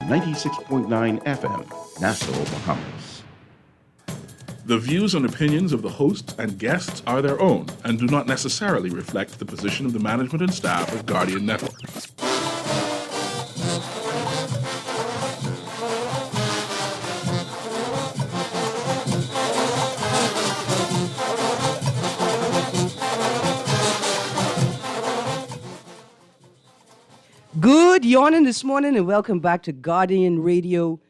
96.9 FM, Nassau, Bahamas. The views and opinions of the hosts and guests are their own and do not necessarily reflect the position of the management and staff of Guardian Network. Good yawning this morning and welcome back to Guardian Radio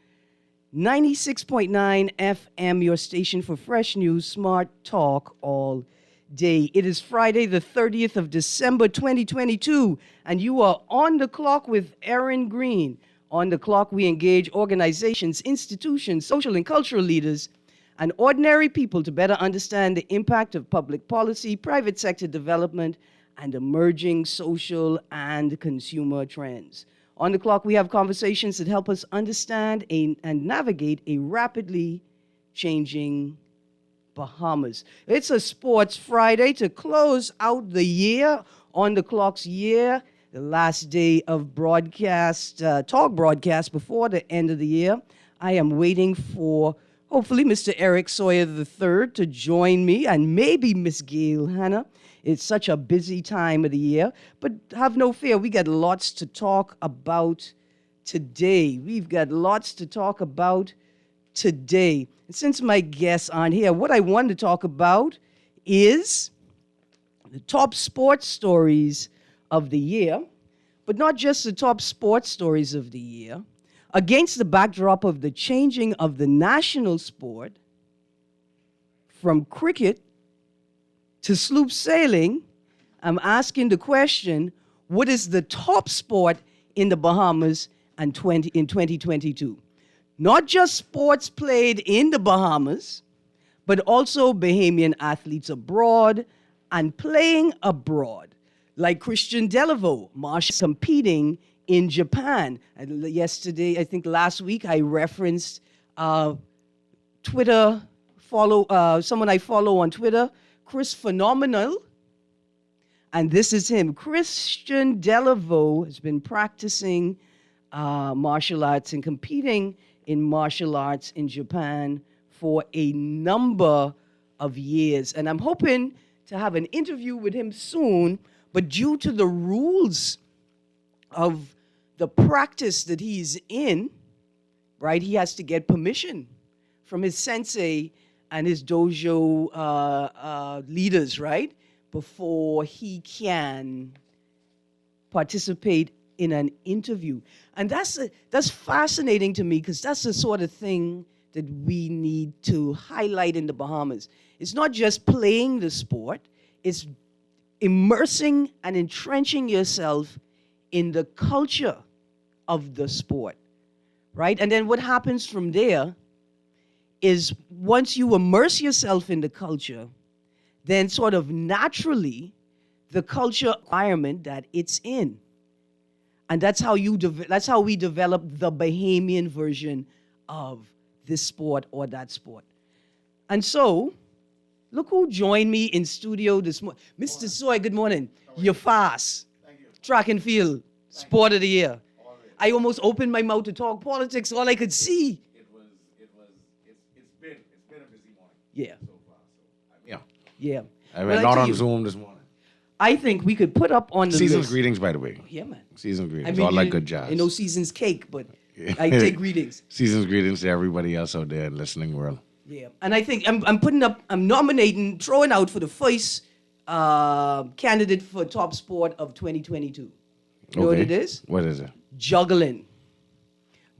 96.9 FM, your station for fresh news, smart talk all day. It is Friday, the 30th of December, 2022, and you are on the clock with Erin, Greene. On the clock, we engage organizations, institutions, social and cultural leaders, and ordinary people to better understand the impact of public policy, private sector development, and emerging social and consumer trends. On the clock, we have conversations that help us understand and navigate a rapidly changing Bahamas. It's a Sports Friday to close out the year, on the clock's year, the last day of broadcast, talk broadcast before the end of the year. I am waiting for, hopefully, Mr. Eric Sawyer III to join me, and maybe Miss Gail Hanna. It's such a busy time of the year, but have no fear. We got lots to talk about today. We've got lots to talk about today. And since my guests aren't here, what I want to talk about is the top sports stories of the year, but not just the top sports stories of the year. Against the backdrop of the changing of the national sport from cricket to sloop sailing, I'm asking the question, what is the top sport in the Bahamas in 2022? Not just sports played in the Bahamas, but also Bahamian athletes abroad and playing abroad, like Christian Delaveau, Marsh competing in Japan. And yesterday, I think last week, I referenced Twitter, someone I follow on Twitter, Chris Phenomenal, and this is him. Christian Delaveau has been practicing martial arts and competing in martial arts in Japan for a number of years. And I'm hoping to have an interview with him soon, but due to the rules of the practice that he's in, right, he has to get permission from his sensei and his dojo leaders, right, before he can participate in an interview. And that's fascinating to me because that's the sort of thing that we need to highlight in the Bahamas. It's not just playing the sport, it's immersing and entrenching yourself in the culture of the sport, right? And then what happens from there is once you immerse yourself in the culture, then sort of naturally the culture environment that it's in. And that's how we develop the Bahamian version of this sport or that sport. And so, look who joined me in studio this morning. Mr. Soy, good morning. You're fast. Thank you. Track and field, sport of the year. Always. I almost opened my mouth to talk politics, all I could see. It's been a busy morning. Yeah. So far, so I'm here. Yeah. I Well, went I not tell on you, Zoom this morning. I think we could put up on the Season's list. greetings, by the way. Yeah, man. Season's greetings. I mean, All that good jazz. You know, season's cake, but I take greetings. Season's greetings to everybody else out there in the listening world. Yeah, and I think I'm nominating, throwing out for the first candidate for top sport of 2022. You know what it is? What is it? Juggling.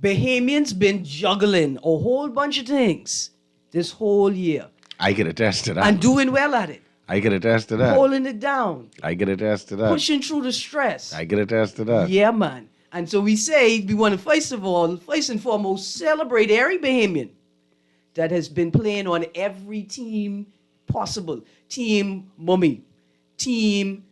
Bahamians been juggling a whole bunch of things this whole year. I can attest to that. And doing well at it. I can attest to that. Holding it down. I can attest to that. Pushing through the stress. I can attest to that. Yeah, man. And so we say we want to first and foremost, celebrate every Bahamian that has been playing on every team possible. Team mommy, team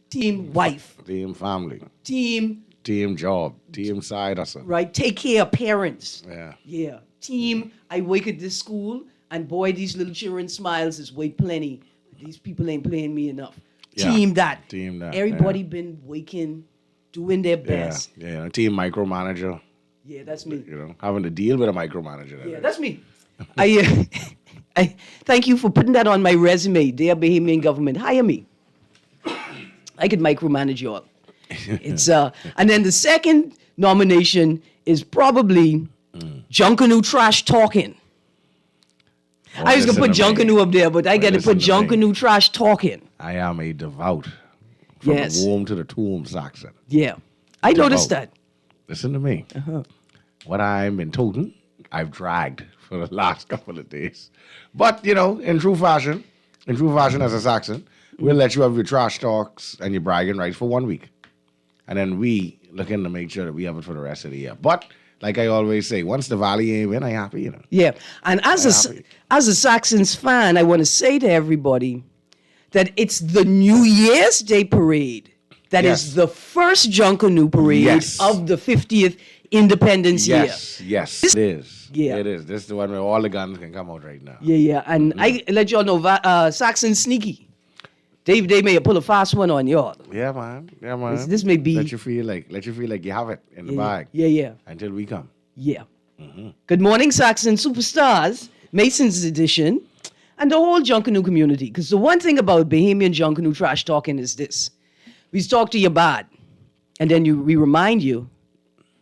wife, Team family. team, Team job. Team side hustle. right, take care of parents. Yeah. Yeah. Team, I work at this school, and boy, these little children smiles is way plenty. These people ain't playing me enough. Yeah. Team that. Team that. Everybody been waking, doing their best. Yeah. Team micromanager. Yeah, that's me. You know, having to deal with a micromanager. Yeah, that's me. I thank you for putting that on my resume. Dear Bahamian government, hire me. I could micromanage y'all. It's and then the second nomination is probably Junkanoo Trash Talking. I was gonna put Junkanoo up there, but I got to put Junkanoo Trash Talking. I am a devout, from Yes. the womb to the tomb Saxon. Yeah, I noticed that. Listen to me. What I'm been toting, I've dragged for the last couple of days. But, you know, in true fashion as a Saxon, we'll let you have your trash talks and your bragging rights for 1 week. And then we looking to make sure that we have it for the rest of the year. But, like I always say, once the Valley ain't win, I happy, you know. Yeah, and as a Saxons fan, I want to say to everybody that it's the New Year's Day parade that is the first Junkanoo parade of the 50th Independence year. Yes, it is. Yeah. It is. This is the one where all the guns can come out right now. Yeah, and I let y'all know, Saxons sneaky. They may pull a fast one on y'all. Yeah, man. This may be let you feel like you have it in the bag. Yeah. Until we come. Yeah. Good morning, Saxon superstars, Mason's edition, and the whole Junkanoo community. Because the one thing about Bahamian Junkanoo trash talking is this: we talk to you bad, and then we remind you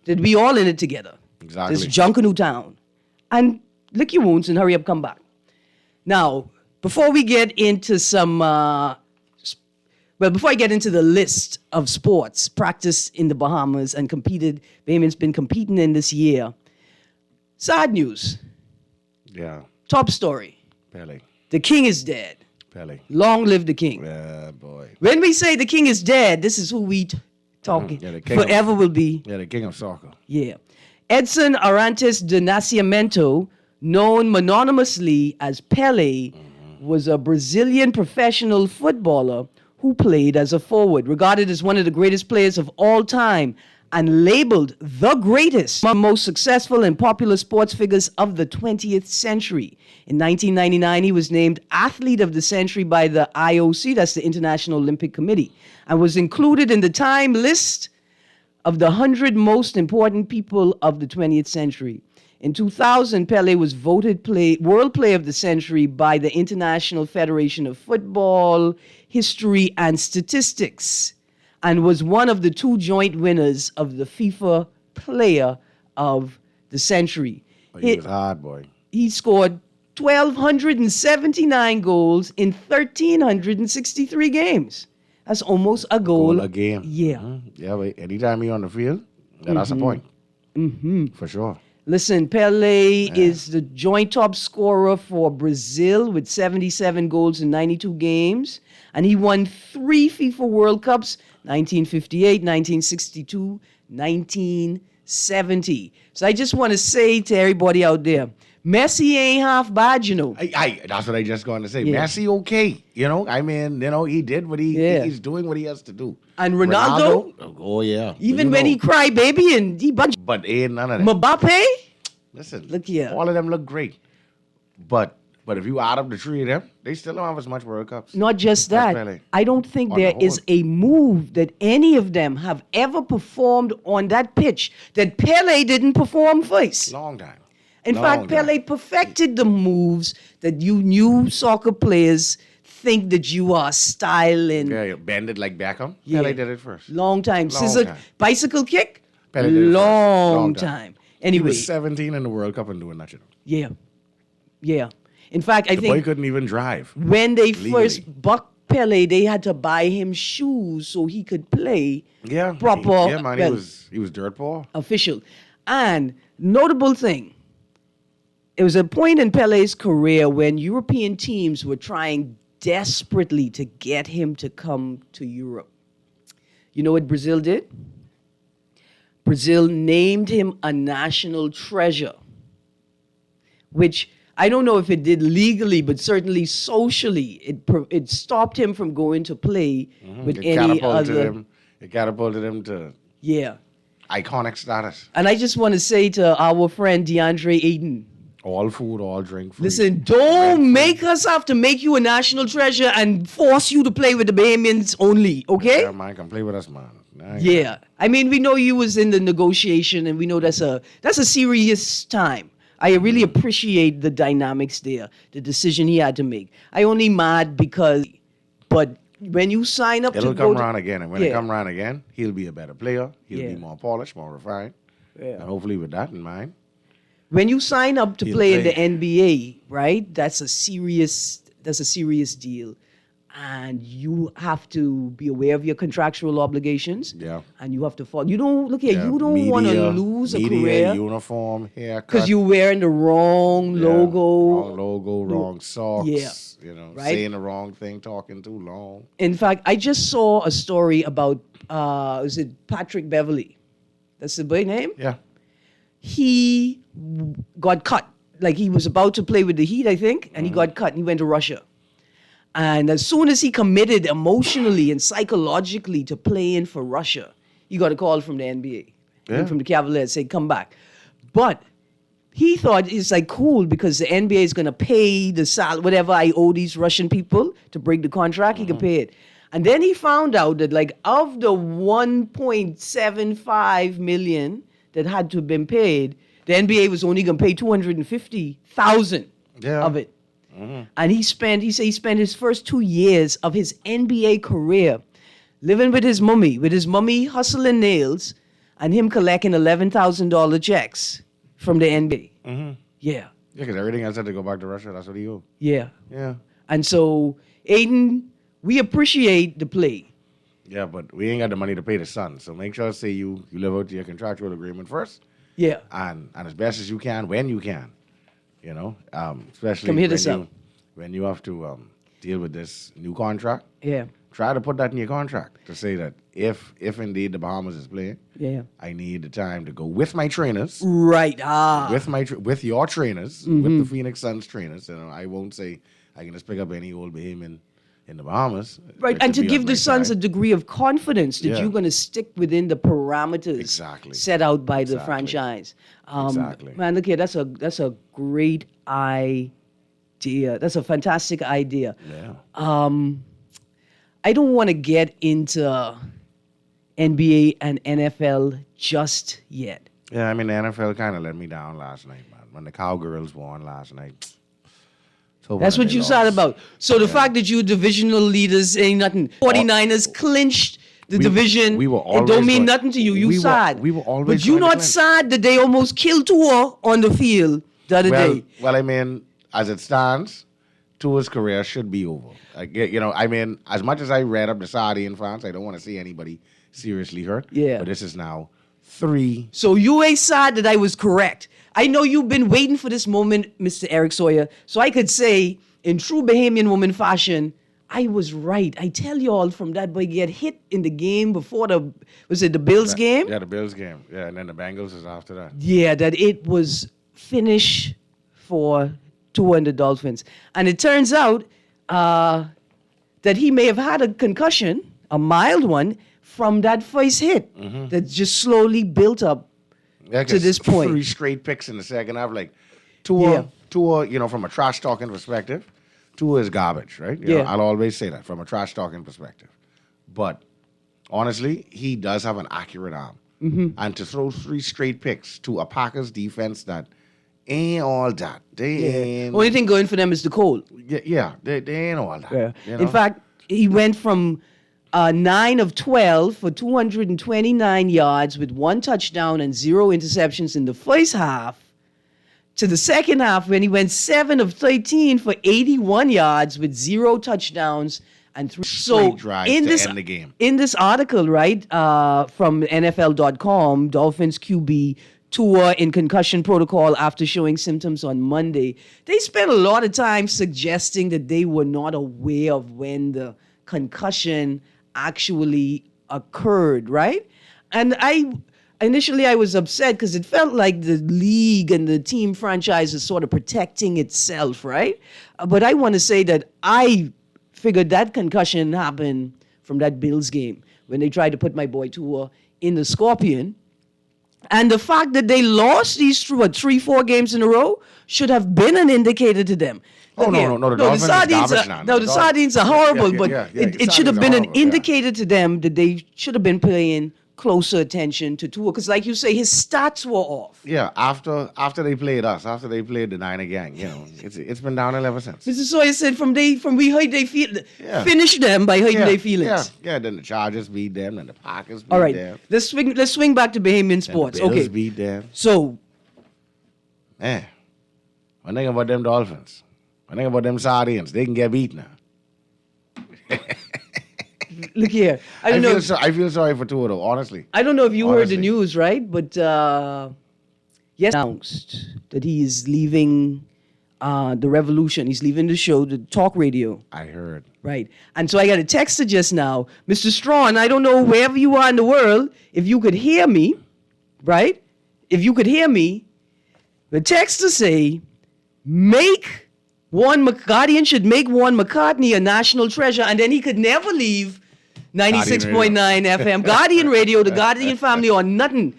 that we all in it together. Exactly. This Junkanoo town, and lick your wounds and hurry up, come back. Now, before we get into before I get into the list of sports practiced in the Bahamas and Bahamians been competing in this year, sad news. Yeah. Top story. Pele. The king is dead. Pele. Long live the king. Yeah, boy. When we say the king is dead, this is who we talking. Yeah, the king forever will be. Yeah, the king of soccer. Yeah. Edson Arantes de Nascimento, known mononymously as Pele, was a Brazilian professional footballer who played as a forward, regarded as one of the greatest players of all time, and labeled the greatest, most successful and popular sports figures of the 20th century. In 1999, he was named Athlete of the Century by the IOC, that's the International Olympic Committee, and was included in the Time list of the 100 most important people of the 20th century. In 2000, Pele was voted World Player of the Century by the International Federation of Football, History, and Statistics, and was one of the two joint winners of the FIFA Player of the Century. Oh, he was hard, boy. He scored 1,279 goals in 1,363 games. That's almost a goal a game. Yeah. Yeah, but anytime he on the field, that's a point. For sure. Listen, Pele is the joint top scorer for Brazil with 77 goals in 92 games. And he won 3 FIFA World Cups, 1958, 1962, 1970. So I just want to say to everybody out there, Messi ain't half bad, you know. That's what I just going to say. Yeah. Messi, okay. You know, I mean, you know, he did what he's doing what he has to do. And Ronaldo? Oh, yeah. Even when he cry baby and he bunch. But ain't none of that. Mbappe? Listen, Look here. all of them look great. But if you add up the three of them, they still don't have as much World Cups. Not just That's that. Pele. I don't think On there the is whole. a move that any of them have ever performed on that pitch that Pele didn't perform first. Long time. In fact, Pele perfected the moves that you new soccer players think that you are styling. Yeah, bend it like Beckham. Yeah. Pele did it first. Long time. Long Scissor, time. bicycle kick? Pele did it first. Long time. He Anyway, was 17 in the World Cup and doing that, you know. yeah. In fact, I The boy think couldn't even drive. when they legally. first bucked Pele, they had to buy him shoes so he could play Yeah. proper Yeah, man. He was dirt poor. official. And notable thing, it was a point in Pele's career when European teams were trying desperately to get him to come to Europe. You know what Brazil did? Brazil named him a national treasure, which I don't know if it did legally, but certainly socially, it stopped him from going to play with any other. It catapulted him to Yeah. iconic status. And I just want to say to our friend DeAndre Ayton, All food, all drink free. listen, don't make us have to make you a national treasure and force you to play with the Bahamians only, okay? Yeah, man, come play with us, man. Yeah. I mean, we know you was in the negotiation, and we know that's a serious time. I really appreciate the dynamics there, the decision he had to make. I only mad but when you sign up It'll to go come to, around again, and when it come around again, he'll be a better player. He'll Yeah. be more polished, more refined, Yeah. and hopefully with that in mind, when you sign up to He'll play in the play. NBA, right? That's a serious deal. And you have to be aware of your contractual obligations. Yeah. And you have to follow. You don't look here. yeah, You don't want to media- lose a media, career uniform, haircut, because you're wearing the wrong yeah, logo. wrong logo, wrong socks. Yeah. Right? Saying the wrong thing, talking too long. In fact, I just saw a story about was it Patrick Beverly? That's the boy name. Yeah. He got cut. Like he was about to play with the Heat, I think, and he got cut and he went to Russia. And as soon as he committed emotionally and psychologically to playing for Russia, he got a call from the NBA, from the Cavaliers, say, come back. But he thought it's like cool because the NBA is going to pay the whatever I owe these Russian people to break the contract, he can pay it. And then he found out that like of the 1.75 million that had to have been paid, the NBA was only going to pay 250,000 of it. And he said he spent his first 2 years of his NBA career living with his mummy hustling nails, and him collecting $11,000 checks from the NBA. Yeah. Yeah, because everything else had to go back to Russia. That's what he owed. Yeah. Yeah. And so, Aiden, we appreciate the play. Yeah, but we ain't got the money to pay the son. So make sure to say you live out to your contractual agreement first. Yeah. And as best as you can, when you can. Especially Come hit us up. when you have to deal with this new contract. Yeah. Try to put that in your contract to say that if indeed the Bahamas is playing, Yeah. I need the time to go with my trainers, Right. with your trainers, with the Phoenix Suns trainers. I won't say I can just pick up any old Bahamian in the Bahamas. Right, It and could to be on give my the Suns a side. degree of confidence that Yeah. you're going to stick within the parameters Exactly. set out by the Exactly. franchise. Exactly. Man, look here, that's a great idea. That's a fantastic idea. Yeah. I don't want to get into NBA and NFL just yet. Yeah, I mean, the NFL kind of let me down last night, man. When the Cowgirls won last night. it's over That's and what they you lost. said about. So the fact that you divisional leaders ain't nothing. 49ers clinched the division. we were It always don't mean going- nothing to you. You we were- sad. we were always But you going to not clinch. sad that they almost killed Tua on the field the other day. Well, I mean, as it stands, Tua's career should be over. I mean, as much as I read up the Saudi fans, I don't want to see anybody seriously hurt. Yeah. But this is now 3. So you ain't sad that I was correct. I know you've been waiting for this moment, Mr. Eric Sawyer, so I could say, in true Bahamian woman fashion, I was right. I tell y'all from that boy get hit in the game before the Bills game? Yeah, the Bills game. Yeah, and then the Bengals is after that. Yeah, that it was finished for Tua and the Dolphins. And it turns out that he may have had a concussion, a mild one, from that first hit that just slowly built up Yeah, to 'cause this point. 3 straight picks in the second half. Like, Tua, from a trash talking perspective, Tua is garbage, right? You know, Yeah. I'll always say that from a trash talking perspective. But honestly, he does have an accurate arm. And to throw 3 straight picks to a Packers defense that ain't all that. They ain't. Only thing going for them is the cold. They ain't all that. Yeah. you know? In fact, he went from 9 of 12 for 229 yards with 1 touchdown and 0 interceptions in the first half to the second half when he went 7 of 13 for 81 yards with 0 touchdowns and 3 Straight drives to end the game. In this article, right, from NFL.com, Dolphins QB Tua in concussion protocol after showing symptoms on Monday. They spent a lot of time suggesting that they were not aware of when the concussion actually occurred, right? And initially I was upset because it felt like the league and the team franchise is sort of protecting itself, right? But I want to say that I figured that concussion happened from that Bills game when they tried to put my boy Tua in the Scorpion. And the fact that they lost these 3-4 games in a row should have been an indicator to them. Oh, Look no, here. no, no, the Dolphins is Sardines garbage are, now. no, the Sardines are horrible, Yeah, but yeah, it should have Sardines been are an horrible, yeah. indicator to them that they should have been paying closer attention to Tua. Because like you say, his stats were off. Yeah, after they played us, after they played the Niner gang, it's been downhill ever since. Mr. Sawyer said from we heard they feel, Yeah. finish them by hurting their feelings. Yeah. Then the Chargers beat them, then the Packers beat All right, them. let's swing back to Bahamian Then sports. the Bills Okay, beat them. so Man, one thing about them Dolphins, one thing about them Sardines, they can get beat now. look here. I don't know. I feel sorry for Tua though, honestly. I don't know if you heard the Honestly. news, right? But yes, announced that he is leaving the Revolution. He's leaving the show, the talk radio. I heard. Right. And so I got a text just now. Mr. Strawn, I don't know wherever you are in the world, if you could hear me, right? If you could hear me, the text to say, Guardian should make Warren McCartney a national treasure, and then he could never leave 96.9 FM. Guardian Radio, the Guardian family, or nothing.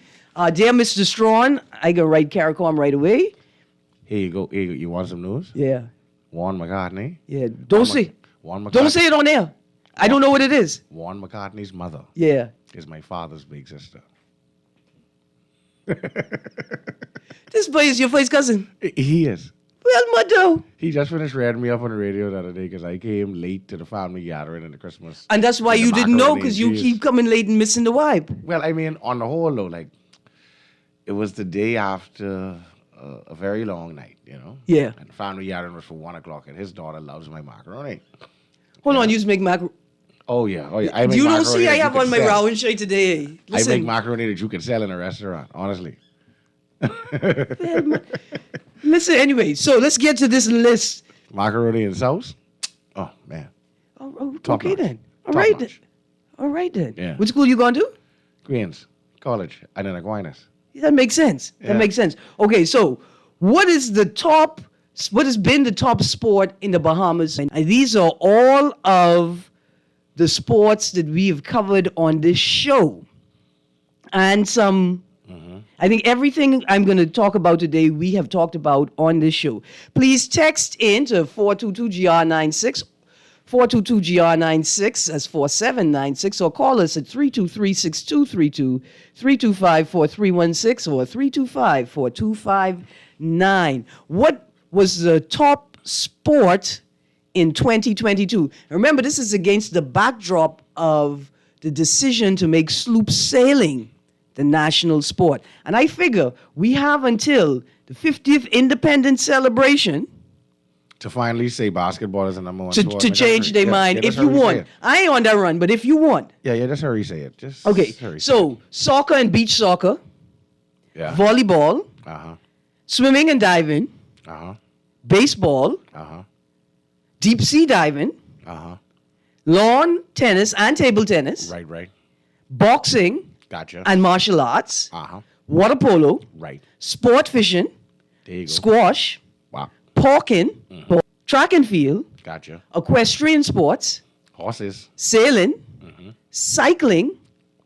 Dear Mr. Strawn, I can write CARICOM right away. Here you go. You want some news? Yeah. Warren McCartney. Yeah. Don't say it on air. I don't know what it is. Warren McCartney's mother Yeah. is my father's big sister. This boy is your first cousin. He is. Well, Mado. He just finished reading me up on the radio the other day because I came late to the family gathering and the Christmas. And that's why with the you didn't know, macaroni because and you cheese. keep coming late and missing the vibe. Well, I mean, on the whole, though, like, it was the day after a very long night, Yeah. And the family gathering was for 1 o'clock, and his daughter loves my macaroni. Hold on, you just make macaroni. Oh, yeah. I make You don't macaroni see that I you have can on my sell. round shirt today. I Listen, make macaroni that you can sell in a restaurant, honestly. listen, anyway, so let's get to this list. Macaroni and sauce? Oh, man. Top Okay notch. then. All Top right then. notch. All right then. Yeah. What school you going to? Queens, college, and then Aquinas. That makes sense. That Yeah. makes sense. Okay, so what has been the top sport in the Bahamas? And these are all of the sports that we have covered on this show. And some, I think everything I'm going to talk about today, we have talked about on this show. Please text in to 422-GR96, 422-GR96, that's 4796, or call us at 323-6232, 325-4316, or 325-4259. What was the top sport in 2022? Remember, this is against the backdrop of the decision to make sloop sailing the national sport. And I figure we have until the 50th independence celebration To finally say basketball is the number one to sport. change their mind. If you want. I ain't on that run, but if you want. Yeah, just hurry say it. Just Okay, hurry say so soccer and beach soccer, it. Yeah. volleyball, Uh-huh. swimming and diving, Uh-huh. baseball, Uh-huh. deep sea diving, Uh-huh. lawn tennis and table tennis, Right. boxing Gotcha. and martial arts, Uh-huh. water polo, Right. sport fishing, There you go. squash, Wow. parking, track and field, Gotcha. equestrian sports, Horses. sailing, cycling,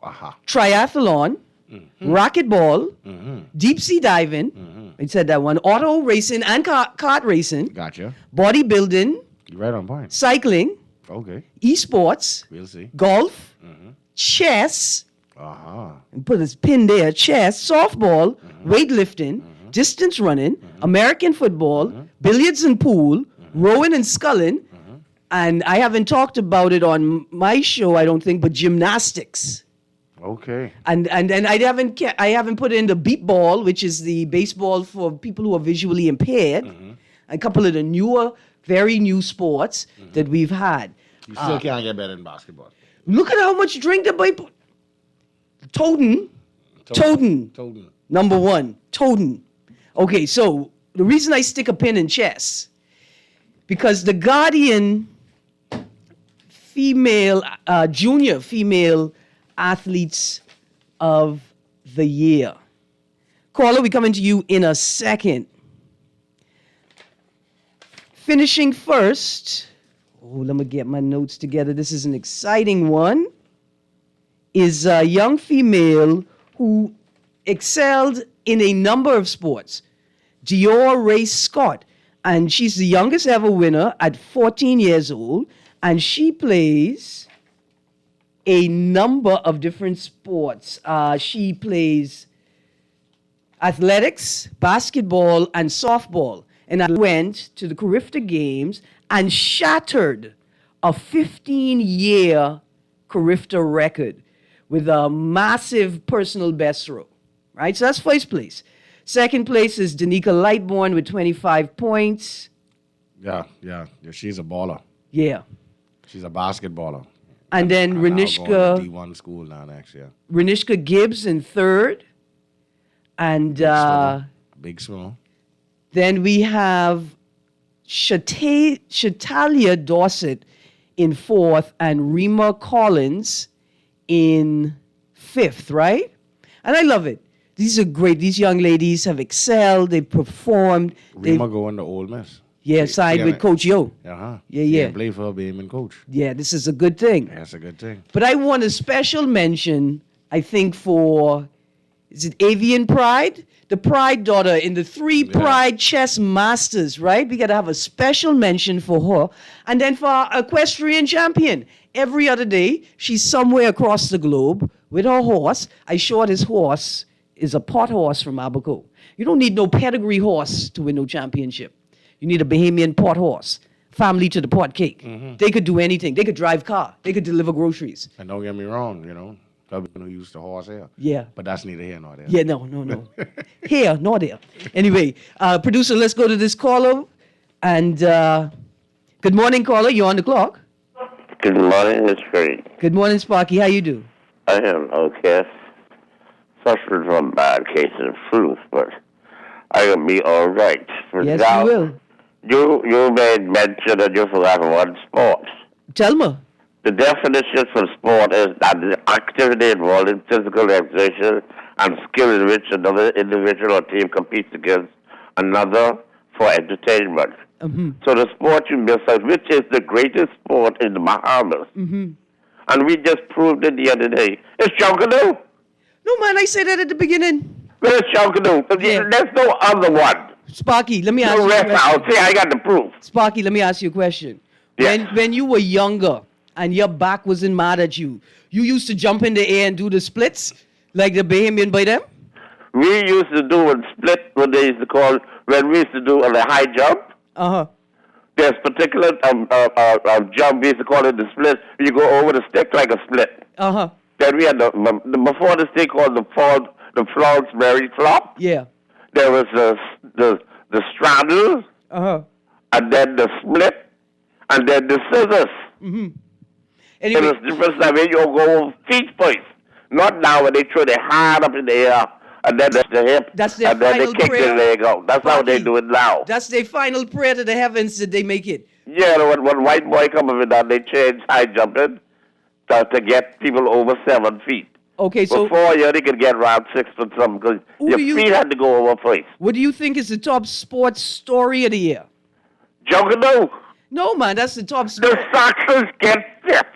Uh-huh. triathlon, racquetball, deep sea diving. I said that one. Auto racing and kart racing, Gotcha. bodybuilding, You're right on point. cycling, Okay. esports, We'll see. golf, chess, Uh-huh. and put this pin there, chess, softball, weightlifting, distance running, American football, billiards and pool, rowing and sculling, and I haven't talked about it on my show, I don't think, but gymnastics. Okay. And I haven't put in the beep ball, which is the baseball for people who are visually impaired. A couple of the very new sports that we've had. You still can't get better than basketball. Look at how much drink the boy put. Toten. Number one. Toten. Okay, so the reason I stick a pin in chess, because the Guardian junior female athletes of the year. Caller, we coming to you in a second. Finishing first, let me get my notes together. This is an exciting one. Is a young female who excelled in a number of sports. Dior Ray Scott, and she's the youngest ever winner at 14 years old, and she plays a number of different sports. She plays athletics, basketball, and softball. And I went to the Carifta Games and shattered a 15-year Carifta record with a massive personal best throw, right? So that's first place. Second place is Danica Lightborn with 25 points. Yeah. She's a baller. Yeah. She's a basketballer. And then Going to Renishka D1 school now next year. Renishka Gibbs in third. And Big swimmer. then we have Shatalia Dorset in fourth and Rima Collins in fifth, right? And I love it. These are great. These young ladies have excelled. They've performed. Rima going to Ole Miss. Yeah, signed with Coach Yo. Uh-huh. Yeah. Play for her being coach. Yeah, this is a good thing. That's a good thing. But I want a special mention, I think, for, is it Avian Pride? The Pride daughter in the three Pride Chess Masters, right? We got to have a special mention for her. And then for our equestrian champion. Every other day, she's somewhere across the globe with her horse. I sure this horse is a pot horse from Abaco. You don't need no pedigree horse to win no championship. You need a Bahamian pot horse. Family to the pot cake. Mm-hmm. They could do anything. They could drive car. They could deliver groceries. And don't get me wrong, probably who used the horse here. Yeah. But that's neither here nor there. Yeah, no. Here, nor there. Anyway, producer, let's go to this caller. And good morning, caller. You're on the clock. Good morning, Miss Greene. Good morning, Sparky. How you do? I am okay. Suffering from a bad case of flu, but I will be all right. For Yes, now, you will. You made mention that you forgot one sport. Tell me. The definition for sport is that the activity involving physical exertion and skill in which another individual or team competes against another for entertainment. Mm-hmm. So the sport you miss out, which is the greatest sport in the Bahamas. Mm-hmm. And we just proved it the other day. It's Chocodoo. No, man, I said that at the beginning. Where's Chocodoo? Yeah. There's no other one. Sparky, let me ask No you a rest question. out. See, I got the proof. Sparky, let me ask you a question. Yes. When you were younger and your back wasn't mad at you, you used to jump in the air and do the splits like the Bahamian by them? We used to do a split, what they used to call, when we used to do a high jump. Uh-huh. There's particular jump, we used to call it the split. You go over the stick like a split. Uh-huh. Then we had before the stick called the Flounsbury flop. Yeah. There was the straddle, Uh-huh. and then the split, and then the scissors. Mm-hmm. It Anyway, was different time when you go feet first. Not now when they throw their hand up in the air, and then that's the hip, That's their and then they final kick prayer. their leg out. That's how they Rocky, do it now. that's their final prayer to the heavens that they make it. Yeah, when white boy come up with that, they change high jumping to get people over 7 feet. Okay, so Before, they could get around 6 foot something, because Who your do you- feet had to go over first. what do you think is the top sports story of the year? Juggernaut, No, man, that's the top the sport. Saxons get fit.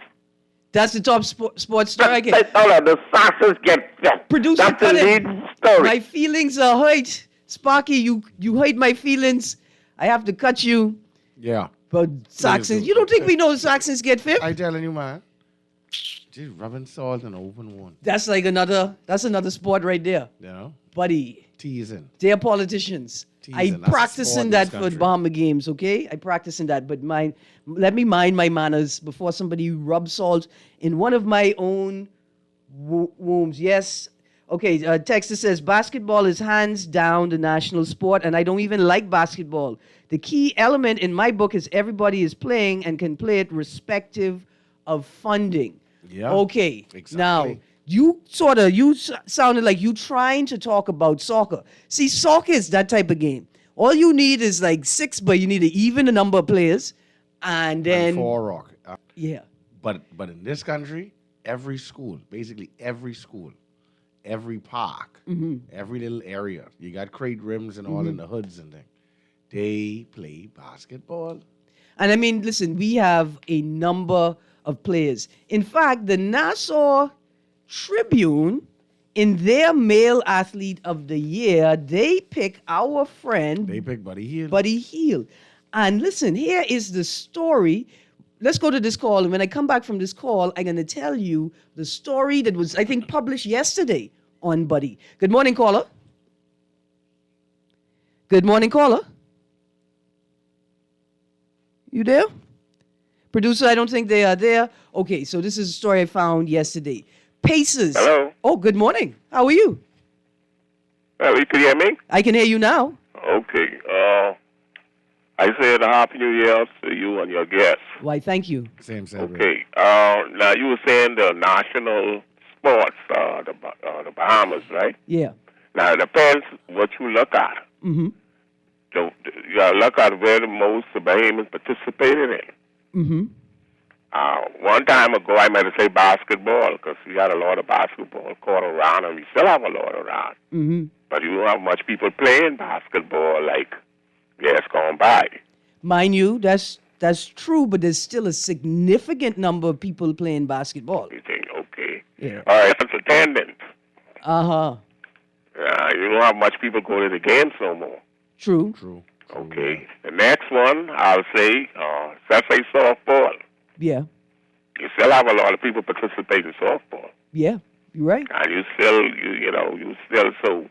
That's the top sports story. I get. Hold on, the Saxons get fit. Producer, That's the cut it. lead story. My feelings are hurt. Sparky, you hurt my feelings. I have to cut you. Yeah. But Saxons, do. you don't think we know Saxons get fifth? I telling you, man. Just rubbing salt in an open wound. That's another sport right there. Buddy, Teasing. they're politicians. Teasing, I that's a practice sport in in that this for country. Bahama Games, okay? I practice in that, but let me mind my manners before somebody rubs salt in one of my own wombs. Yes. Okay, text says, basketball is hands down the national sport, and I don't even like basketball. The key element in my book is everybody is playing and can play it respective of funding. Yeah. Okay. Exactly. Now, you sounded like you trying to talk about soccer. See, soccer is that type of game. All you need is like 6, but you need to even the number of players, and then And 4 rock. yeah. But in this country, every school, basically every school, every park, every little area, you got crate rims and all in the hoods and things. They play basketball. And I mean, listen, we have a number of players. In fact, the Nassau Tribune in their male athlete of the year, they pick our friend They pick Buddy Hield. Buddy Hield. And listen, here is the story. Let's go to this call. And when I come back from this call, I'm going to tell you the story that was, I think, published yesterday on Buddy. Good morning, caller. Good morning, caller. You there? Producer, I don't think they are there. Okay, so this is a story I found yesterday. Pacers. Hello. Oh, good morning. How are you? You can hear me? I can hear you now. Okay. I said a happy New Year to you and your guests. Why, thank you. Same. Okay. Now you were saying the national sports, the Bahamas, right? Yeah. Now it depends what you look at. Mm-hmm. You gotta look at where the most the Bahamians participated in. Mm-hmm. One time ago, I meant to say basketball because we had a lot of basketball court around, and we still have a lot around. Mm-hmm. But you don't have much people playing basketball like years gone by. Mind you, that's true, but there's still a significant number of people playing basketball. You think, okay. Yeah. All right, that's attendance. Uh-huh. You don't have much people going to the games no more. True. Okay. The next one, I'll say, let's say softball. Yeah. You still have a lot of people participating in softball. Yeah. You're right. And you still, so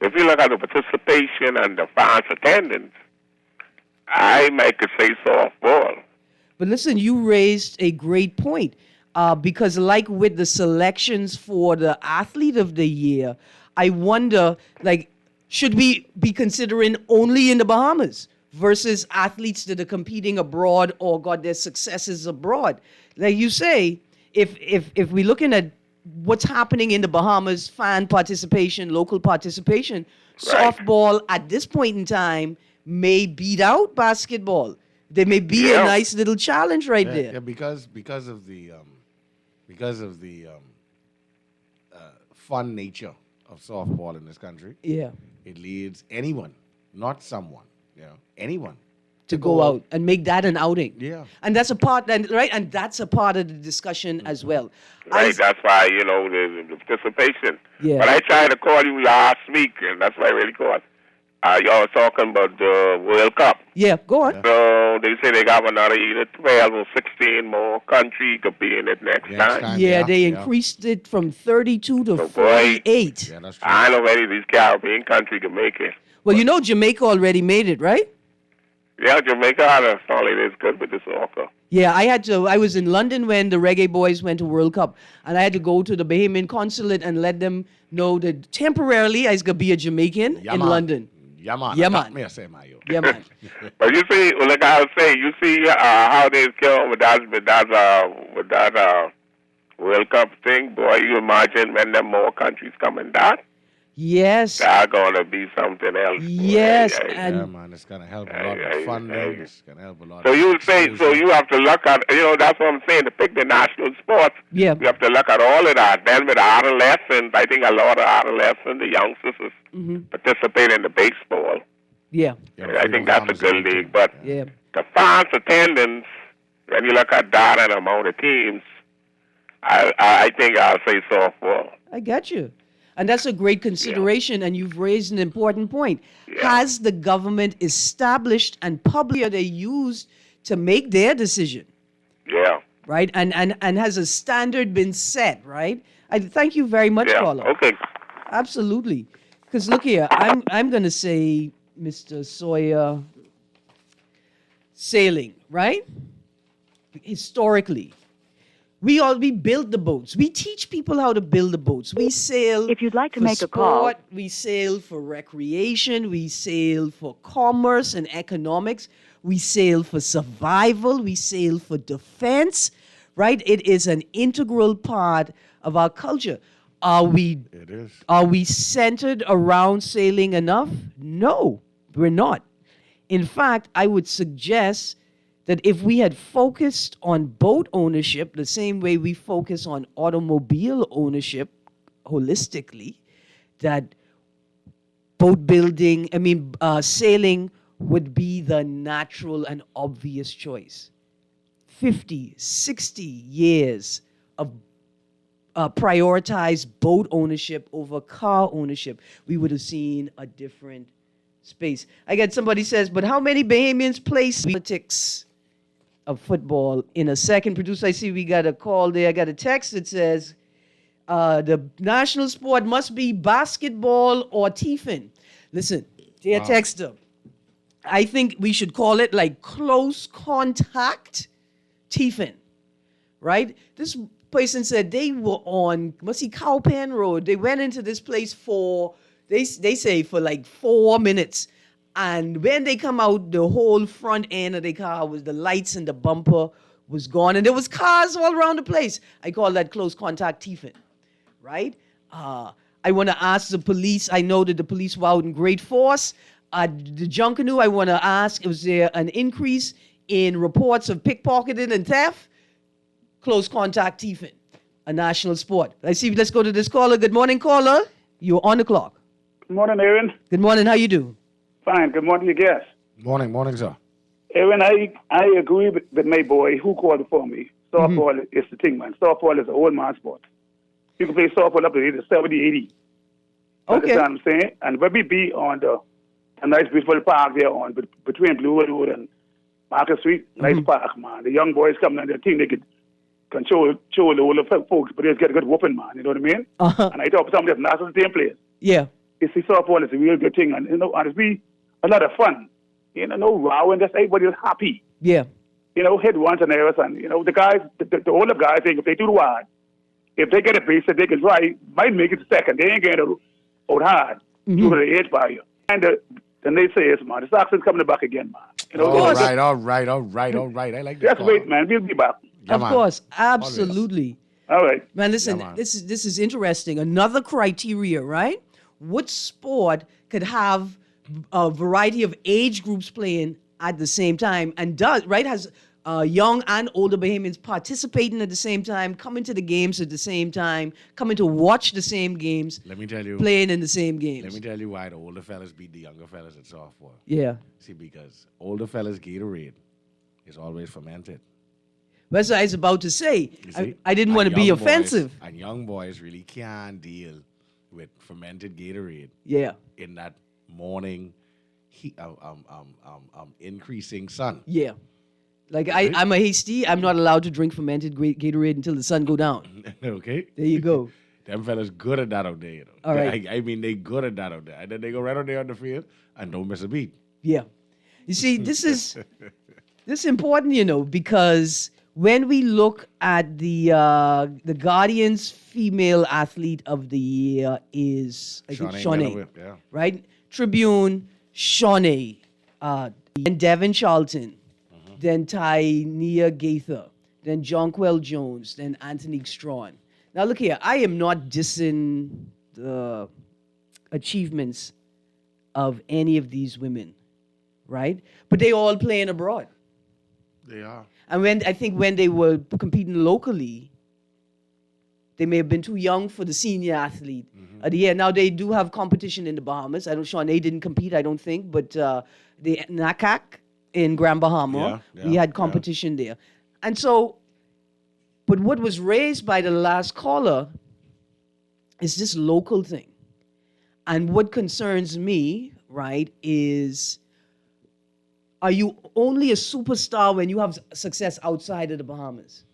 if you look at the participation and the fans' attendance, I might could say softball. But listen, you raised a great point because like with the selections for the athlete of the year, I wonder, like, should we be considering only in the Bahamas versus athletes that are competing abroad or got their successes abroad? Like you say, if we're looking at what's happening in the Bahamas, fan participation, local participation, Right. softball at this point in time may beat out basketball. There may be a Yeah. nice little challenge right Yeah, there. yeah, because of the fun nature of softball in this country. Yeah. It leads anyone, not someone, anyone To go out and make that an outing. Yeah. And that's a part, and that's a part of the discussion as well. Right, that's why, the participation. Yeah. But I tried to call you last week, and that's why I really called. Y'all was talking about the World Cup. Yeah, go on. So they say they got another either 12 or 16 more country could be in it next time. Yeah, they increased it from 32 to So, boy. 48. Yeah, that's true. I know many of these Caribbean countries can make it. Well, you know Jamaica already made it, right? Yeah, Jamaica had a solid is good with the soccer. Yeah, I was in London when the Reggae Boys went to World Cup, and I had to go to the Bahamian consulate and let them know that temporarily I was going to be a Jamaican Yeah, in man. London. Yeah, man. Yeah, man. Me I say, man, yo. Yeah, man. But you see, like I was saying, you see how they kill with that World Cup thing, boy. You imagine when there more countries coming down, Yes. that's gonna be something else. boy. Yes, Yeah, yeah. and Yeah, man, it's gonna help a lot with funding. It's gonna help a lot. So you with say, so exposure. you have to look at, that's what I'm saying. To pick the national sports, Yeah. you have to look at all of that. Then with adolescents, I think a lot of adolescents, the youngsters, participate in the baseball. Yeah. Yeah, I think that's a good league. But Yeah. the fans' attendance, when you look at that and amount of teams, I think I'll say softball. I got you. And that's a great consideration, and you've raised an important point. Has the government established and publicly are they used to make their decision, Yeah. right? And has a standard been set, right? I thank you very much, Yeah. caller. Okay. Absolutely. Because look here, I'm going to say, Mr. Sawyer, sailing, right? Historically, we build the boats. We teach people how to build the boats. We sail. If you'd like to for make a call. sport, we sail for recreation. We sail for commerce and economics. We sail for survival. We sail for defense, right? It is an integral part of our culture. It is. Are we centered around sailing enough? No, we're not. In fact, I would suggest that if we had focused on boat ownership the same way we focus on automobile ownership holistically, that sailing would be the natural and obvious choice. 50, 60 years of prioritized boat ownership over car ownership, we would have seen a different space. I get somebody says, but how many Bahamians play politics of football? In a second, producer, I see we got a call there. I got a text that says, the national sport must be basketball or tiefin. Listen, dear texter, I think we should call it like close contact tiefin, right? This person said they were on, must see Cowpen Road. They went into this place for, they say for like 4 minutes. And when they come out, the whole front end of the car was the lights and the bumper was gone. And there was cars all around the place. I call that close contact tiefin, right? I want to ask the police. I know that the police were out in great force. The Junkanoo, I want to ask, was there an increase in reports of pickpocketing and theft? Close contact tiefin, a national sport. I see, let's go to this caller. Good morning, caller. You're on the clock. Good morning, Erin. Good morning, how you do? Fine. Good morning, you guest. Morning, sir. Erin, I agree with my boy who called before me. Softball is the thing, man. Softball is an old man sport. You can play softball up to age of 70, 80. Okay. Understand what I'm saying? And where we be on a nice, beautiful park there on between Blue Road and Market Street, nice park, man. The young boys come down there, think they could control the older folks, but they just get a good whooping, man. You know what I mean? And I talk to somebody that's national team players. Yeah. You see, softball is a real good thing, and and it's be a lot of fun. No row, and just everybody is happy. Yeah. Hit once and errors, and the guys, the older guys, think if they do the wide, if they get a base that they can try, might make it second. They ain't getting out hard due to the age barrier. And the naysayers, man, the Saxons coming back again, man. All right. I like this. Just wait, man. We'll be back. Yeah, of man. course, absolutely. All right. Man, listen, Yeah, man. this is interesting. Another criteria, right? What sport could have a variety of age groups playing at the same time and has young and older Bahamians participating at the same time, coming to the games at the same time, coming to watch the same games. Let me tell you. Playing in the same games. Let me tell you why the older fellas beat the younger fellas at softball. Yeah. See, because older fellas Gatorade is always fermented. That's what I was about to say. You see? I didn't want to And be young boys- offensive. And young boys really can't deal with fermented Gatorade Yeah. in that morning increasing sun. Yeah. Like I'm a hasty. I'm not allowed to drink fermented Gatorade until the sun go down. Okay? There you go. Them fellas good at that out there, All right. I mean, they good at that out there. And then they go right out there on the field and don't miss a beat. Yeah. You see, this is important, because when we look at the Guardian's female athlete of the year is I think Shawnee, Yeah. right? Tribune, Shawnee, then Devin Charlton, then Tynia Gaither, then Jonquel Jones, then Anthony Strawn. Now look here, I am not dissing the achievements of any of these women, right? But they all playing abroad. They are. And when they were competing locally, they may have been too young for the senior athlete of the year. Now they do have competition in the Bahamas. Shawnee didn't compete, I don't think, but the NACAC in Grand Bahama, we had competition there. And so, but what was raised by the last caller is this local thing. And what concerns me, right, is are you only a superstar when you have success outside of the Bahamas?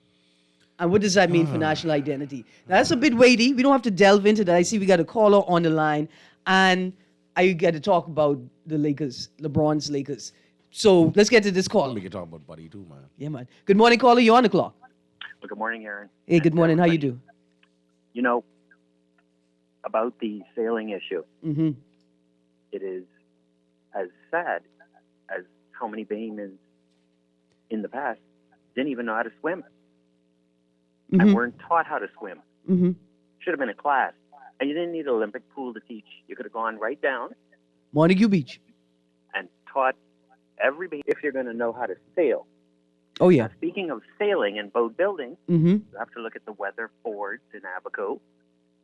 And what does that mean for national identity? Now, that's a bit weighty. We don't have to delve into that. I see we got a caller on the line, and I got to talk about the Lakers, LeBron's Lakers. So let's get to this caller. We can talk about Buddy too, man. Yeah, man. Good morning, caller. You're on the clock. Well, good morning, Erin. Hey, good morning. How you do? About the sailing issue, it is as sad as how many Bahamians in the past didn't even know how to swim and weren't taught how to swim. Should have been a class. And you didn't need an Olympic pool to teach. You could have gone right down Montague Beach. and taught every Bahamian if you're going to know how to sail. Oh, yeah. Now, speaking of sailing and boat building, you have to look at the weather fords in Abaco.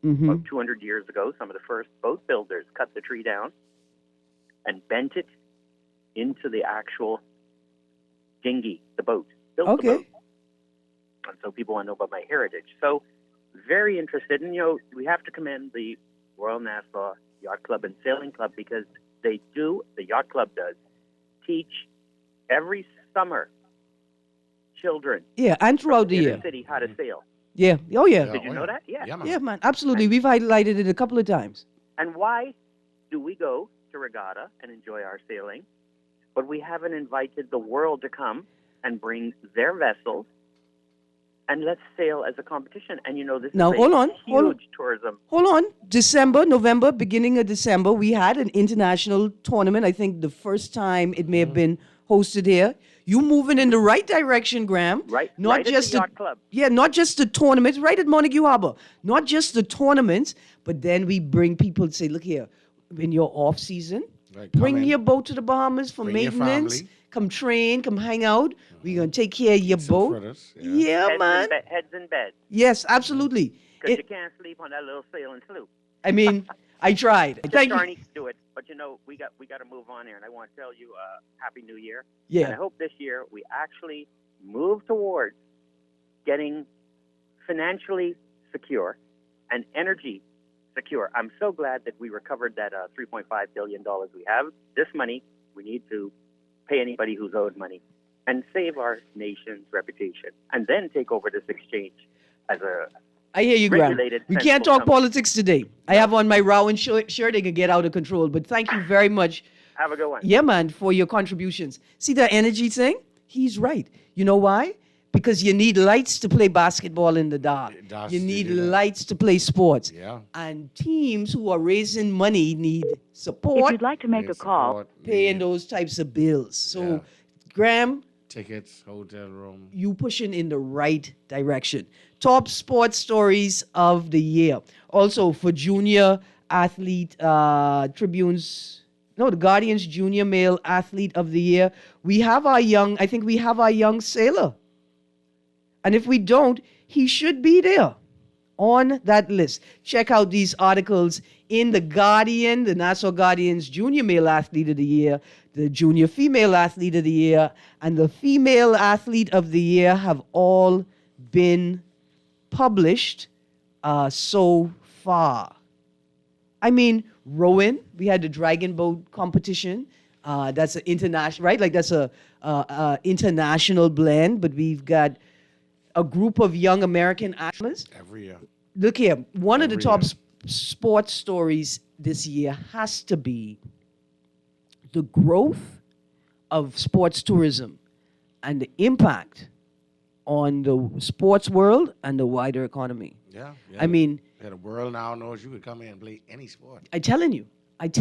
About 200 years ago, some of the first boat builders cut the tree down and bent it into the actual dinghy, the boat. Built the boat. And so people want to know about my heritage. So very interested. And, we have to commend the Royal Nassau Yacht Club and Sailing Club because the Yacht Club does, teach every summer children Yeah, and throughout the in year. the city how to sail. Yeah. Oh, yeah. Did you know that? Yeah. Yeah, man. Yeah, man. Absolutely. We've highlighted it a couple of times. And why do we go to regatta and enjoy our sailing, but we haven't invited the world to come and bring their vessels and let's sail as a competition? And this Now, is hold on, huge tourism. Hold on. November, beginning of December, we had an international tournament. I think the first time it may have been hosted here. You moving in the right direction, Graham. Right, Not right at just the Yacht Club. Yeah, not just the tournaments, right at Montague Harbor. Not just the tournaments, but then we bring people to say, look here, in your off season, Right, come bring in. your boat to the Bahamas for Bring your maintenance. family. Come train, come hang out. We're gonna take care of your Some boat. fritters, yeah. Yeah, man. Heads in bed. Yes, absolutely. Because It- you can't sleep on that little sailing sloop. I mean, I tried. Thank you. Darnie do it. But we got to move on here, and I want to tell you Happy New Year. Yeah. And I hope this year we actually move towards getting financially secure and energy secure. I'm so glad that we recovered that $3.5 billion we have. This money, we need to pay anybody who's owed money and save our nation's reputation, and then take over this exchange as a I hear you, Graham. regulated, We can't sensible talk company. politics today. I have on my Rowan shirt. They can get out of control. But thank you very much. Have a good one. Yeah, man, for your contributions. See the energy thing? He's right. You know why? Because you need lights to play basketball in the dark. That's- You they need do that. lights to play sports. Yeah. And teams who are raising money need If support, you'd like to make a call, Support, paying yeah. those types of bills. So, Yeah. Graham, Tickets, hotel room. you pushing in the right direction. Top sports stories of the year. Also for junior athlete tribunes. No, the Guardian's junior male athlete of the year. We have our young sailor. And if we don't, he should be there on that list. Check out these articles in the Guardian, the Nassau Guardian's junior male athlete of the year, the junior female athlete of the year, and the female athlete of the year have all been published so far. I mean, rowing, we had the dragon boat competition. That's an international, right? Like that's a international blend, but we've got a group of young American athletes. Every year. Look here, one of the Every top year. sports stories this year has to be the growth of sports tourism and the impact on the sports world and the wider economy. Yeah. I mean, yeah, the world now knows you could come in and play any sport I'm telling you, at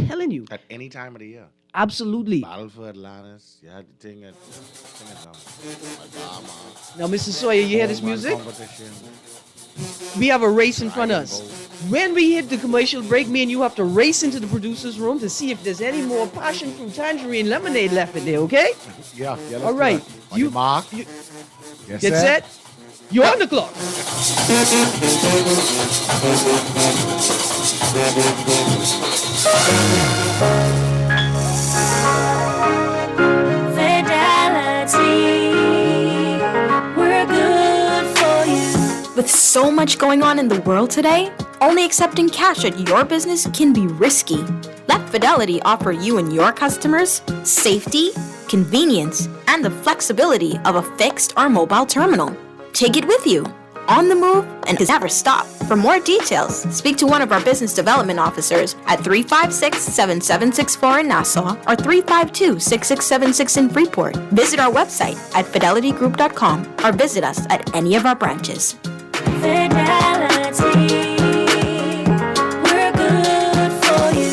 any time of the year. absolutely. Battle for Atlantis. You had the thing at Alabama. Now, Mr. Sawyer, you hear this Bowman music? competition. We have a race in front of Dragon us. boat. When we hit the commercial break, me and you have to race into the producer's room to see if there's any more passion fruit tangerine lemonade left in there, okay? Yeah. Let's All do right. that. On your mark. you- Get Get set. You're on the clock. We're good for you. With so much going on in the world today, only accepting cash at your business can be risky. Let Fidelity offer you and your customers safety, convenience, and the flexibility of a fixed or mobile terminal. Take it with you, on the move, and never stop. For more details, speak to one of our business development officers at 356-7764 in Nassau or 352-6676 in Freeport. Visit our website at fidelitygroup.com or visit us at any of our branches. Fidelity, we're good for you.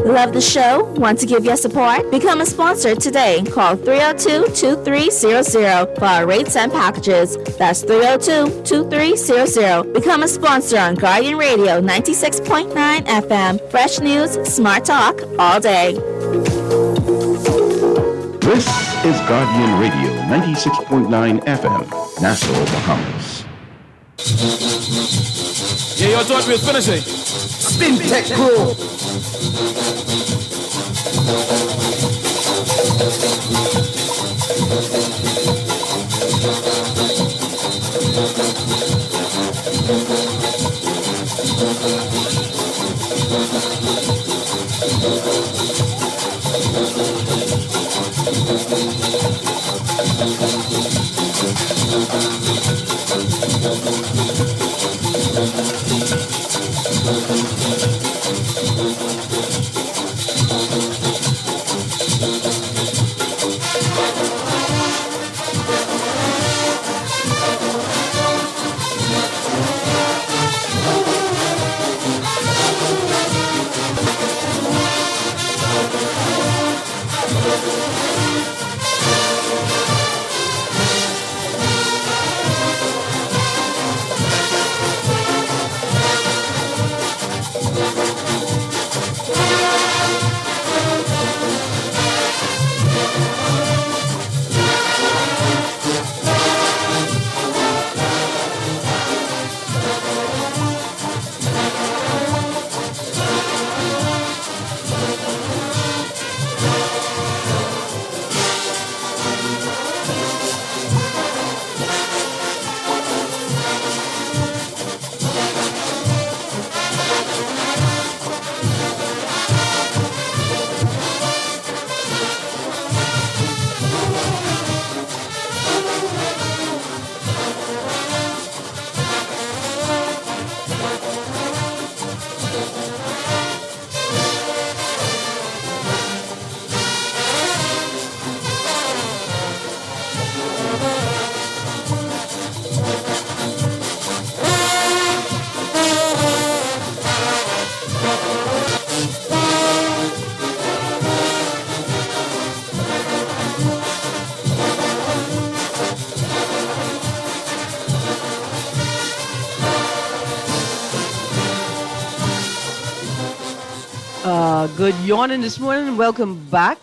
Love the show? Want to give your support? Become a sponsor today. Call 302-2300 for our rates and packages. That's 302-2300. Become a sponsor on Guardian Radio 96.9 FM. Fresh news, smart talk, all day. This is Guardian Radio 96.9 FM, Nassau, Bahamas. Yeah, you thought we was finishing. Spin Tech Crew. Good yawning this morning and welcome back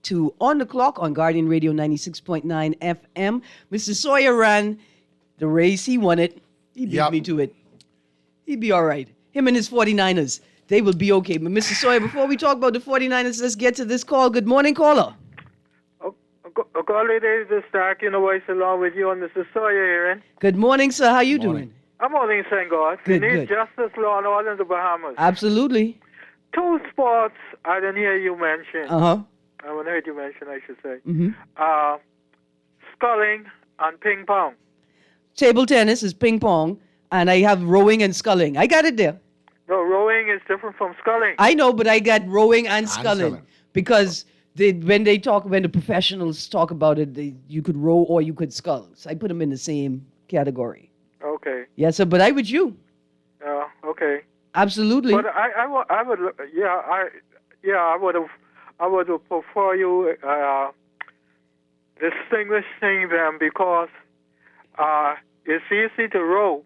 to On the Clock on Guardian Radio 96.9 FM. Mr. Sawyer ran the race. He won it. He beat me to it. He'd be all right. Him and his 49ers, they will be okay. But Mr. Sawyer, before we talk about the 49ers, let's get to this call. Good morning, caller. Golly days to start, voice along with you and Mr. Sawyer, Erin. Good morning, sir. How you doing? I'm only saying God. Good, we need good. justice, law, and order in the Bahamas. Absolutely. Two sports I didn't hear you mention. Uh-huh. I haven't heard you mention, I should say. Mm-hmm. Sculling and ping pong. Table tennis is ping pong, and I have rowing and sculling. I got it there. No, rowing is different from sculling. I know, but I got rowing and sculling because when the professionals talk about it, you could row or you could scull. So I put them in the same category. Okay. Yes, sir, but I with you. Okay. Absolutely. But I would have prefer you distinguishing them because it's easy to row,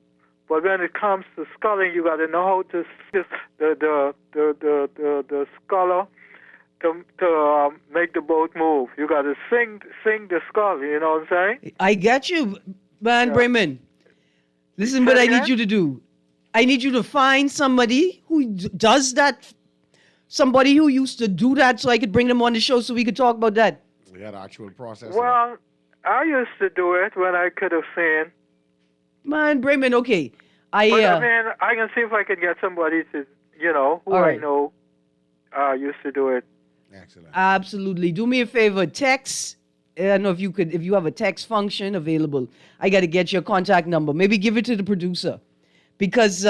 but when it comes to sculling, you got to know how to the sculler to make the boat move. You got to sing the skull. You know what I'm saying? I get you, man, Bremen. Listen, what I need you to do. I need you to find somebody who does that, somebody who used to do that so I could bring them on the show so we could talk about that. We had actual process. Well, I used to do it when I could have seen. Man, Bremen, okay. I can see if I can get somebody to, who I know used to do it. Excellent. Absolutely. Do me a favor, text. I don't know if you have a text function available. I got to get your contact number. Maybe give it to the producer. Because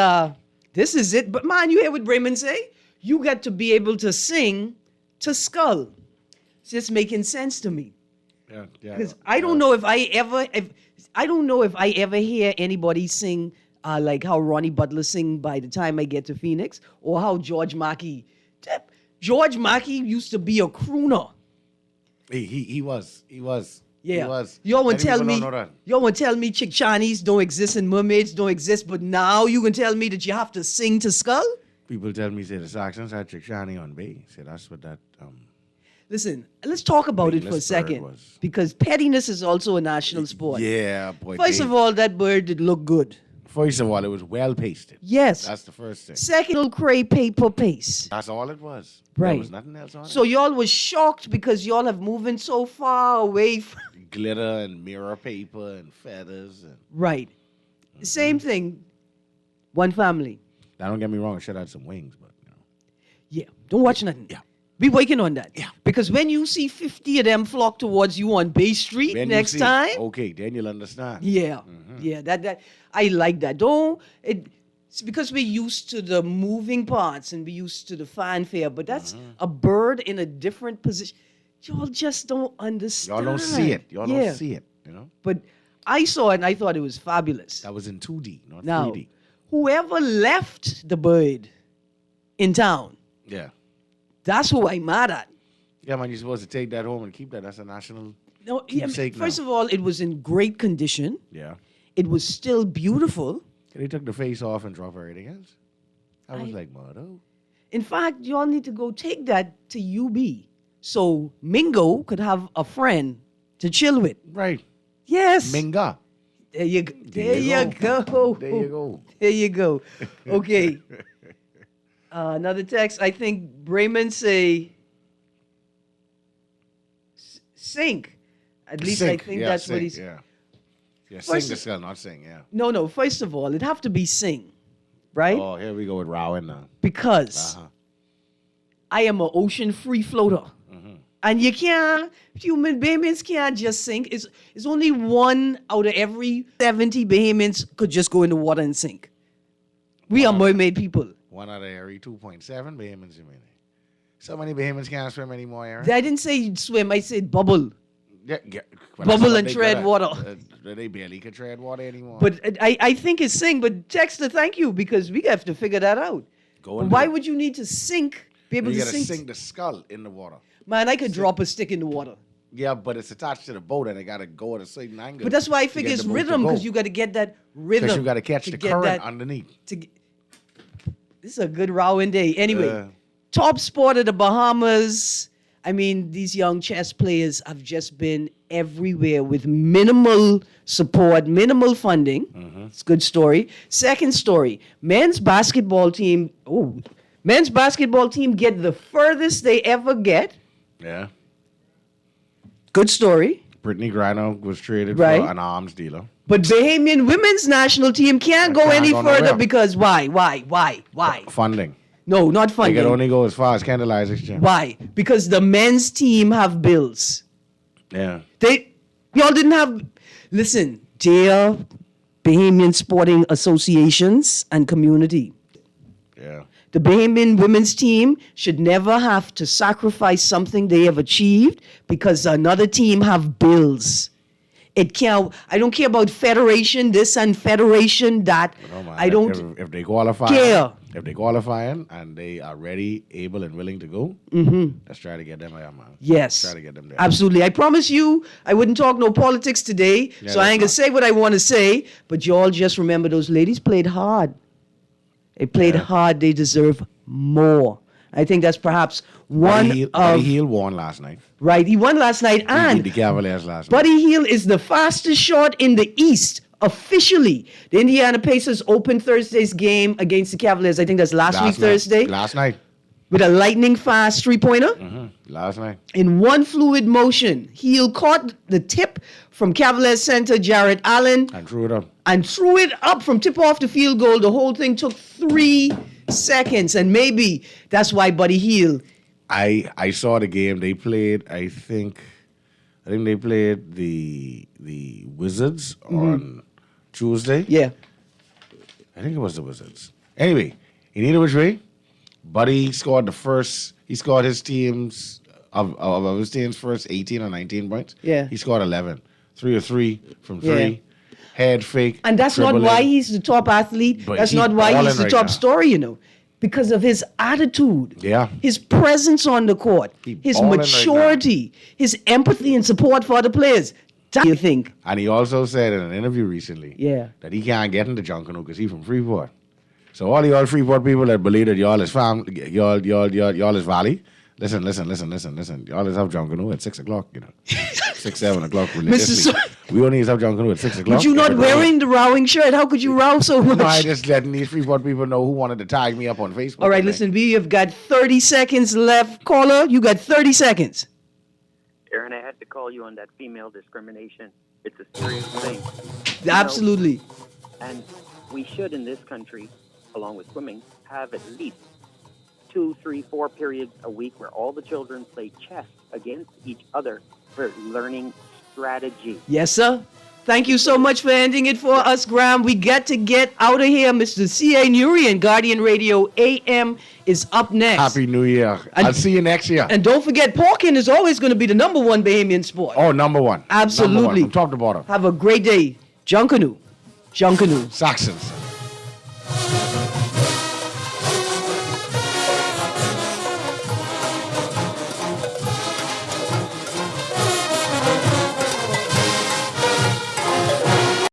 this is it. But man, you hear what Bremen say? You got to be able to sing to skull. It's just making sense to me. Yeah. Because I don't know if I ever hear anybody sing like how Ronnie Butler sing by the time I get to Phoenix, or how George Mackey. George Mackey used to be a crooner. He was. Yeah. He was. Y'all want to tell me Chick Chickanis don't exist and mermaids don't exist, but now you can tell me that you have to sing to skull? People tell me, say, the Saxons had Chick on Bay. Say, that's what that... Listen, let's talk about it for a second. Because pettiness is also a national sport. Yeah, boy. First of all, that bird did look good. First of all, it was well pasted. Yes. That's the first thing. Second, crepe paper paste. That's all it was. Right. There was nothing else on it. So y'all was shocked because y'all have moving so far away from... glitter and mirror paper and feathers. And Right. Same thing. One family. now, don't get me wrong, should have some wings, but Yeah. Don't watch nothing. Yeah. Be working on that. Yeah. Because when you see 50 of them flock towards you on Bay Street when you next see- time, okay, then you'll understand. yeah, yeah, that I like that. It's because we're used to the moving parts and we're used to the fanfare, but that's a bird in a different position. Y'all just don't understand. Y'all don't see it. Y'all Yeah. don't see it. But I saw it and I thought it was fabulous. That was in 2D, not Now, 3D. whoever left the bird in town, Yeah. that's who I'm mad at. Yeah, man, you're supposed to take that home and keep that. That's a national No, keepsake first now. of all, it was in great condition. Yeah. It was still beautiful. They took the face off and drop everything else. I was like, motto. In fact, y'all need to go take that to UB so Mingo could have a friend to chill with. Right. Yes. Minga. There you go. There you go. There you go. There you go. Okay. Another text. I think Brayman say sink. At least Sink. I think Yeah, that's what sink, he's. Yeah. Yeah, First- sing the skull, not sing, yeah. No. First of all, it'd have to be sing, right? Oh, here we go with Rowan now. Because I am an ocean free floater. And you can't, human Bahamians can't just sink. It's only one out of every 70 Bahamians could just go in the water and sink. We are mermaid people. One out of every 2.7 Bahamians, you mean. So many Bahamians can't swim anymore, Erin. I didn't say swim, I said bubble. Yeah, well, Bubble that's what and they tread gotta- water. They barely can tread water anymore. But I think it's sing, but Texter, thank you, because we have to figure that out. Go and Why do it. would you need to sink, be able you to gotta sink? sink the skull in the water. Man, I could drop a stick in the water. Yeah, but it's attached to the boat and it got to go at a certain angle. But that's why I to figure get it's the boat to rhythm, go. because you got to get that rhythm. Because you got to catch the get current that- underneath. This is a good rowing day. Anyway, top sport of the Bahamas. I mean, these young chess players have just been everywhere with minimal support, minimal funding. It's a good story. Second story, men's basketball team get the furthest they ever get. Yeah. Good story. Brittany Griner was traded Right. for an arms dealer. But Bahamian women's national team can't go Can't any go further nowhere. because why? Funding. No, not They funding. can only go as far as Candlelight Exchange. Why? Because the men's team have bills. Yeah. Y'all didn't have. Listen, dear Bahamian sporting associations and community, Yeah. the Bahamian women's team should never have to sacrifice something they have achieved because another team have bills. It can't. I don't care about federation this and federation that. No, man, I don't If they qualify, care. if they qualifying and they are ready, able, and willing to go, let's try to get them there, man. Yes. Try to get them there. Absolutely. I promise you, I wouldn't talk no politics today, Yeah, so I ain't gonna that's say what I want to say. But y'all just remember those ladies played hard. They played hard. They deserve more. I think that's perhaps one Buddy of Hield won last night. right. He won last night, He and beat the Cavaliers last night. Buddy Hield is the fastest shot in the East officially. The Indiana Pacers opened Thursday's game against the Cavaliers. I think that's last week night. Thursday Last night. with a lightning fast 3-pointer. Last night. In one fluid motion, Hield caught the tip from Cavaliers center Jarrett Allen And threw it up. and threw it up from tip off to field goal. The whole thing took 3 seconds, and maybe that's why Buddy Hield. I saw the game. They played, I think they played the Wizards on Tuesday. Yeah. I think it was the Wizards. Anyway, in either which way, Buddy scored he scored his team's of his team's first 18 or 19 points. Yeah. He scored 11. 3 of 3 from 3. Head fake. And that's not dribbling. why he's the top athlete. But That's he's not why balling he's the right top now. story, because of his attitude. Yeah. His presence on the court, his balling right maturity, his empathy and support for other players. That you think? And he also said in an interview recently Yeah. that he can't get into Junkanoo because he's from Freeport. So all y'all Freeport people that believe that y'all is y'all is Valley, listen. Y'all is have Junkanoo at 6 o'clock, 6, 7 o'clock religiously. We only have Junkanoo at 6 o'clock. But you not every day. wearing the rowing shirt. How could you row so much? No, I just letting these Freeport people know who wanted to tag me up on Facebook. All right, today. listen, we have got 30 seconds left. Caller, you got 30 seconds. Erin, I had have to call you on that female discrimination. It's a serious thing. Absolutely. And we should, in this country, along with swimming, have at least 2, 3, 4 periods a week where all the children play chess against each other for learning strategy. Yes, sir. Thank you so much for ending it for us, Graham. We get to get out of here. Mr. C.A. Nurian, Guardian Radio AM, is up next. Happy New Year. I'll see you next year. And don't forget, porking is always going to be the number one Bahamian sport. Oh, number one. Absolutely. Number one. From top to bottom. Have a great day. Junkanu. Saxons.